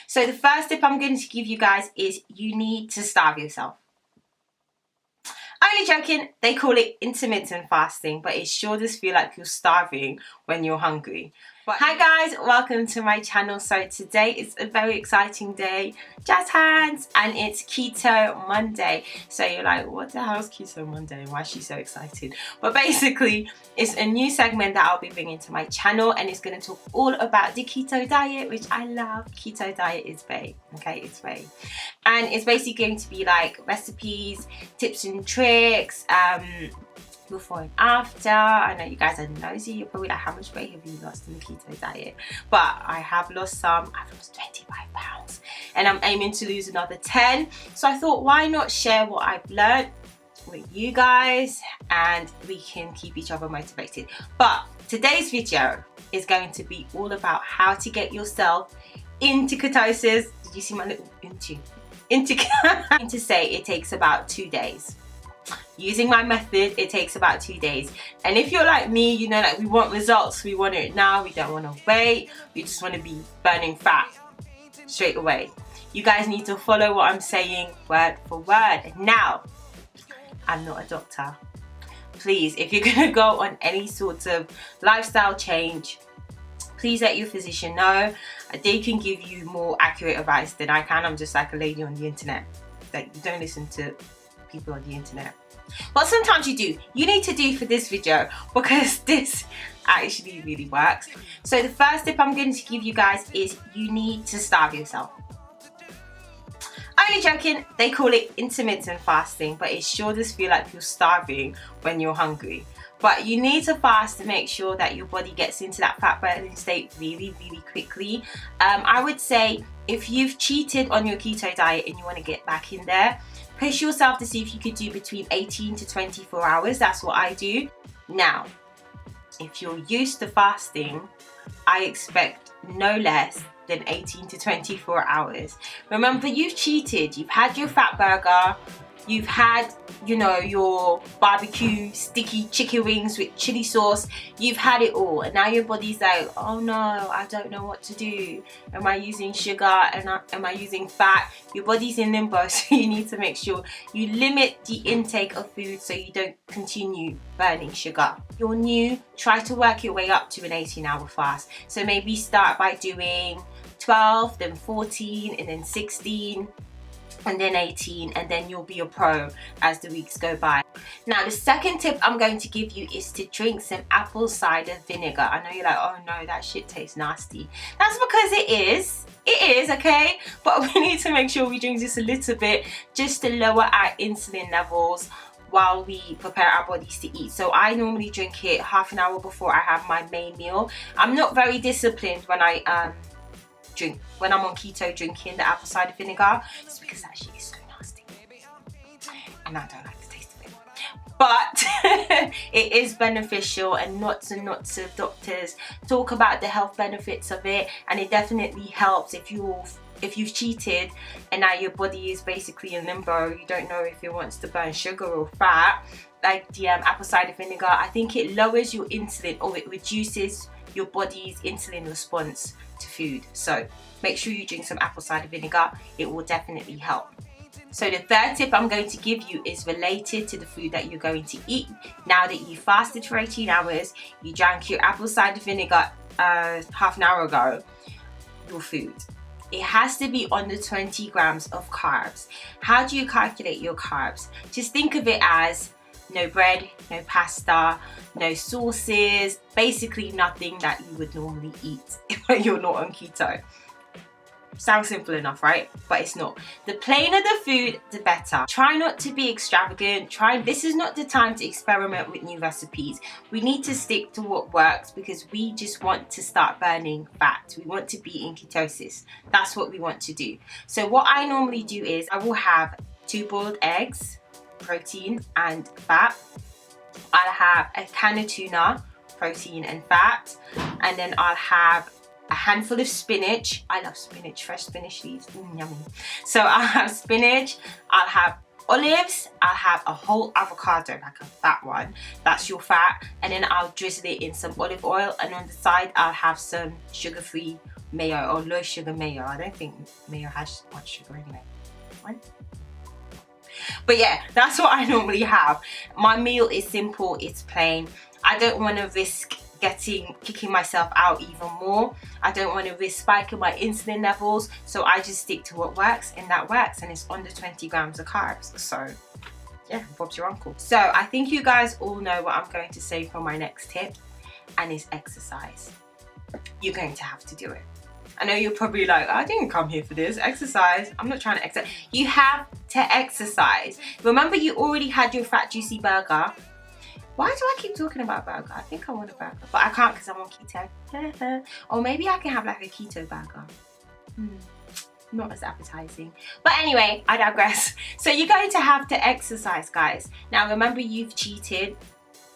So the first tip I'm going to give you guys is you need to starve yourself. Only joking, they call it intermittent fasting, but it sure does feel like you're starving when you're hungry. But hi guys, welcome to my channel. So today is a very exciting day, jazz hands, and it's Keto Monday. So you're like, what the hell is Keto Monday? Why is she so excited? But basically, it's a new segment that I'll be bringing to my channel, and it's going to talk all about the keto diet, which I love. Keto diet is bae, okay, it's bae. And it's basically going to be like recipes, tips and tricks, before and after. I know you guys are nosy, you're probably like, how much weight have you lost in the keto diet? But I have lost some. I've lost 25 pounds and I'm aiming to lose another 10. So I thought, why not share what I've learned with you guys, and we can keep each other motivated. But today's video is going to be all about how to get yourself into ketosis. Did you see my little into to say it takes about 2 days. Using my method, it takes about 2 days. And if you're like me, you know, like we want results, we want it now, we don't want to wait, we just want to be burning fat straight away. You guys need to follow what I'm saying word for word. Now, I'm not a doctor. Please, if you're going to go on any sort of lifestyle change, please let your physician know. They can give you more accurate advice than I can. I'm just like a lady on the internet. Like, you don't listen to people on the internet. But sometimes you do. You need to do for this video, because this actually really works. So the first tip I'm going to give you guys is you need to starve yourself. Only joking, they call it intermittent fasting, but it sure does feel like you're starving when you're hungry. But you need to fast to make sure that your body gets into that fat burning state really, really quickly. I would say if you've cheated on your keto diet and you want to get back in there, push yourself to see if you could do between 18 to 24 hours. That's what I do. Now, if you're used to fasting, I expect no less than 18 to 24 hours. Remember, you've cheated. You've had your fat burger. You've had, you know, your barbecue sticky chicken wings with chili sauce. You've had it all. And now your body's like, oh no, I don't know what to do. Am I using sugar? Am I using fat? Your body's in limbo. So you need to make sure you limit the intake of food so you don't continue burning sugar. If you're new, try to work your way up to an 18-hour fast. So maybe start by doing 12, then 14, and then 16. And then 18, and then you'll be a pro as the weeks go by. Now, the second tip I'm going to give you is to drink some apple cider vinegar. I know you're like, oh no, that shit tastes nasty. That's because it is, okay? But we need to make sure we drink just a little bit, just to lower our insulin levels while we prepare our bodies to eat. So I normally drink it half an hour before I have my main meal. I'm not very disciplined when when I'm on keto drinking the apple cider vinegar. It's because that shit is so nasty and I don't like the taste of it. But it is beneficial, and lots and lots of doctors talk about the health benefits of it, and it definitely helps if you've cheated and now your body is basically in limbo. You don't know if it wants to burn sugar or fat. Like the apple cider vinegar, I think it lowers your insulin, or it reduces your body's insulin response to food. So make sure you drink some apple cider vinegar. It will definitely help. So the third tip I'm going to give you is related to the food that you're going to eat. Now that you fasted for 18 hours, you drank your apple cider vinegar half an hour ago, your food, it has to be under 20 grams of carbs. How do you calculate your carbs? Just think of it as no bread, no pasta, no sauces, basically nothing that you would normally eat when you're not on keto. Sounds simple enough, right? But it's not. The plainer the food, the better. Try not to be extravagant. This is not the time to experiment with new recipes. We need to stick to what works, because we just want to start burning fat. We want to be in ketosis. That's what we want to do. So what I normally do is I will have 2 boiled eggs, protein and fat. I'll have a can of tuna, protein and fat, and then I'll have a handful of spinach. I love spinach, fresh spinach leaves, yummy. So I'll have spinach, I'll have olives, I'll have a whole avocado, like a fat one, that's your fat, and then I'll drizzle it in some olive oil, and on the side I'll have some sugar-free mayo or low sugar mayo. I don't think mayo has much sugar anyway. Right? But yeah, that's what I normally have. My meal is simple, it's plain. I don't want to risk kicking myself out even more. I don't want to risk spiking my insulin levels, so I just stick to what works, and that works, and it's under 20 grams of carbs. So yeah, Bob's your uncle. So I think you guys all know what I'm going to say for my next tip, and it's exercise. You're going to have to do it. I know you're probably like, I didn't come here for this. Exercise. I'm not trying to exercise. You have to exercise. Remember, you already had your fat juicy burger. Why do I keep talking about burger? I think I want a burger, but I can't because I'm on keto. Or maybe I can have like a keto burger. Not as appetizing. But anyway, I digress. So you're going to have to exercise, guys. Now remember, you've cheated.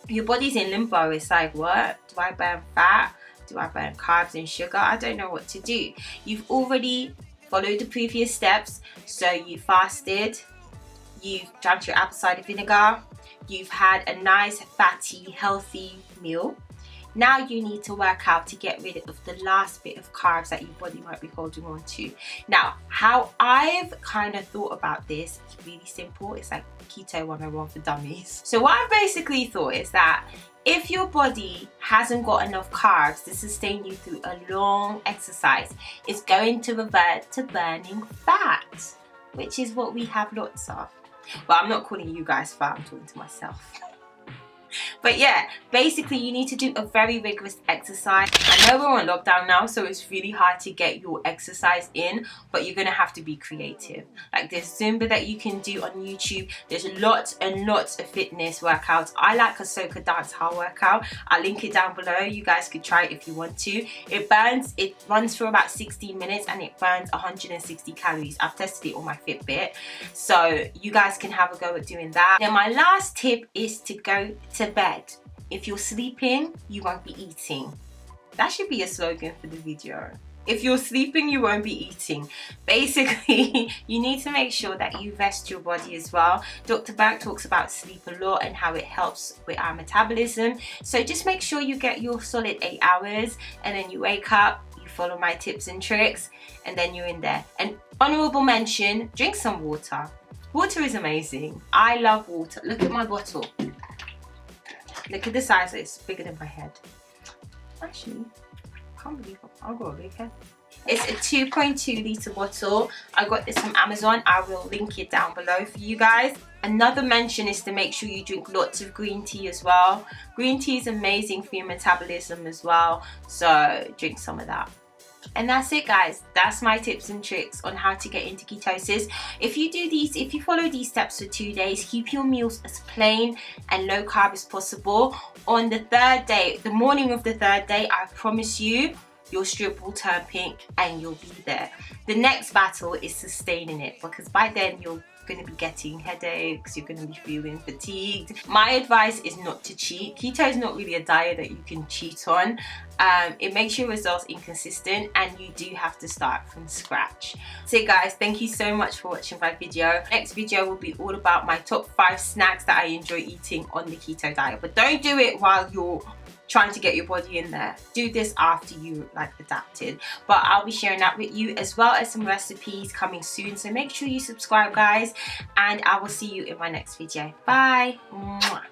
Your body's in limbo. It's like, what? Do I burn fat? Do I burn carbs and sugar? I don't know what to do. You've already followed the previous steps. So you fasted. You've drank your apple cider vinegar. You've had a nice, fatty, healthy meal. Now you need to work out to get rid of the last bit of carbs that your body might be holding on to. Now, how I've kind of thought about this is really simple. It's like Keto 101 for dummies. So what I've basically thought is that if your body hasn't got enough carbs to sustain you through a long exercise, it's going to revert to burning fat, which is what we have lots of. Well, I'm not calling you guys fat, I'm talking to myself. But yeah, basically you need to do a very rigorous exercise. I know we're on lockdown now, so it's really hard to get your exercise in, but you're gonna have to be creative. Like there's Zumba that you can do on YouTube. There's lots and lots of fitness workouts. I like a soca dance hall workout. I'll link it down below. You guys could try it if you want to. It runs for about 16 minutes and it burns 160 calories. I've tested it on my Fitbit, so you guys can have a go at doing that. Then my last tip is to go to bed. If you're sleeping, you won't be eating. That should be a slogan for the video. If you're sleeping, you won't be eating. Basically, you need to make sure that you rest your body as well. Dr. Berg talks about sleep a lot and how it helps with our metabolism. So just make sure you get your solid 8 hours, and then you wake up, you follow my tips and tricks, and then you're in there. And honorable mention, drink some water. Water is amazing. I love water. Look at my bottle. Look at the size, it's bigger than my head. Actually, I can't believe I've got a big head. It's a 2.2 litre bottle. I got this from Amazon. I will link it down below for you guys. Another mention is to make sure you drink lots of green tea as well. Green tea is amazing for your metabolism as well, so drink some of that. And that's it, guys. That's my tips and tricks on how to get into ketosis. If you follow these steps for 2 days, keep your meals as plain and low carb as possible. On the third day, the morning of the third day, I promise you, your strip will turn pink and you'll be there. The next battle is sustaining it, because by then you're going to be getting headaches, you're going to be feeling fatigued. My advice is not to cheat. Keto is not really a diet that you can cheat on. It makes your results inconsistent, and you do have to start from scratch. So guys, thank you so much for watching my video. Next video will be all about my top 5 snacks that I enjoy eating on the keto diet. But don't do it while you're trying to get your body in there. Do this after you adapted. But I'll be sharing that with you, as well as some recipes coming soon. So make sure you subscribe, guys, and I will see you in my next video. Bye. Mwah.